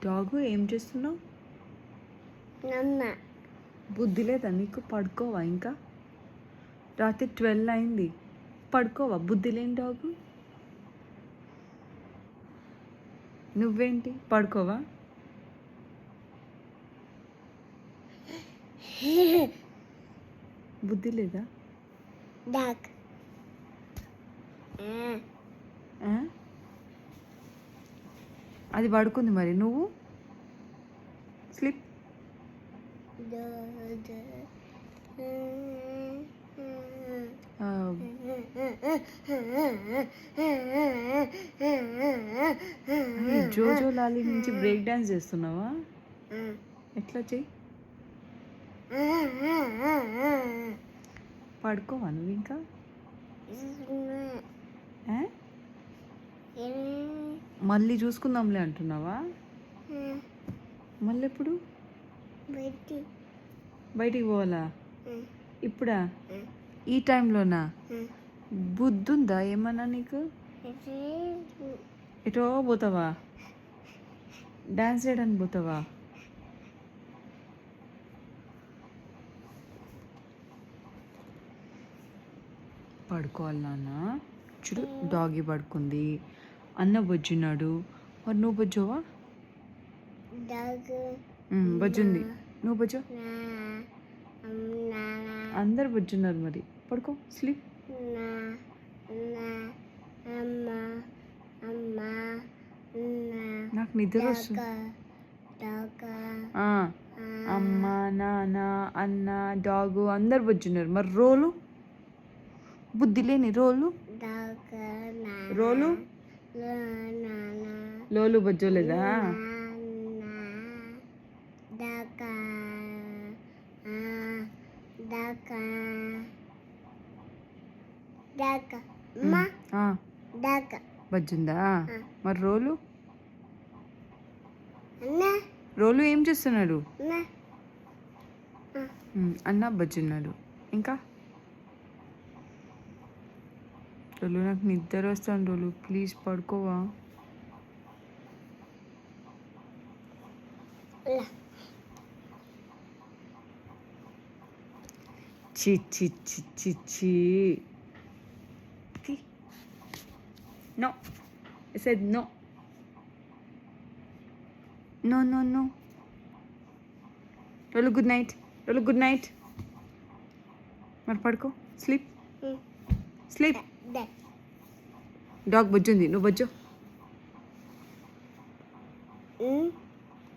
డాగు ఏం చేస్తున్నావు? బుద్ధి లేదా నీకు? పడుకోవా ఇంకా? రాత్రి 12 అయింది, పడుకోవా? బుద్ధి లేని డాగు నువ్వేంటి, పడుకోవా? బుద్ధి లేదా? అది పడుకుంది, మరి నువ్వు స్లీప్. జోజో లాలి నుంచి బ్రేక్ డాన్స్ చేస్తున్నావా? ఎట్లా చెయ్యి. పడుకోవా నువ్వు ఇంకా? మళ్ళీ చూసుకుందాంలే అంటున్నావా? మళ్ళీ ఎప్పుడు బయటికి పోవాలా? ఇప్పుడా? ఈ టైంలోనా? బుద్ధుందా ఏమన్నా నీకు? ఎటో పోతావా? డాన్స్ చేయడానికి పోతావా? పడుకోవాలి నాన్న. చూడు, డాగి పడుకుంది, అన్న బొజ్జున్నాడు. మరి నువ్వు బొజ్జోవా? బొజ్జుంది, నువ్వు బొజ్జో. అందరు బొజ్జున్నారు, మరి పడుకో, స్లీప్. నాకు నిద్ర వస్తుంది. అమ్మ, నాన్న, అన్న, డాగు అందరు బొజ్జున్నారు. మరి రోలు, బుద్ధి లేని రోలు లోలు బొజ్జోలేదా? బజ్జుందా? మరి రోలు ఏం చేస్తున్నాడు? అన్న బజ్జున్నాడు. ఇంకా రోలు, నాకు నిద్ర వస్తాను రోలు, ప్లీజ్ పడుకోవా? చి చి చి చి చి. No, I said no. No, no, no. Rolu, good night. Rolu, good night. మరి పడుకో, స్లీప్. స్లీప్. డాగ్ బొజ్జుంది, నువ్వు బొజ్జో.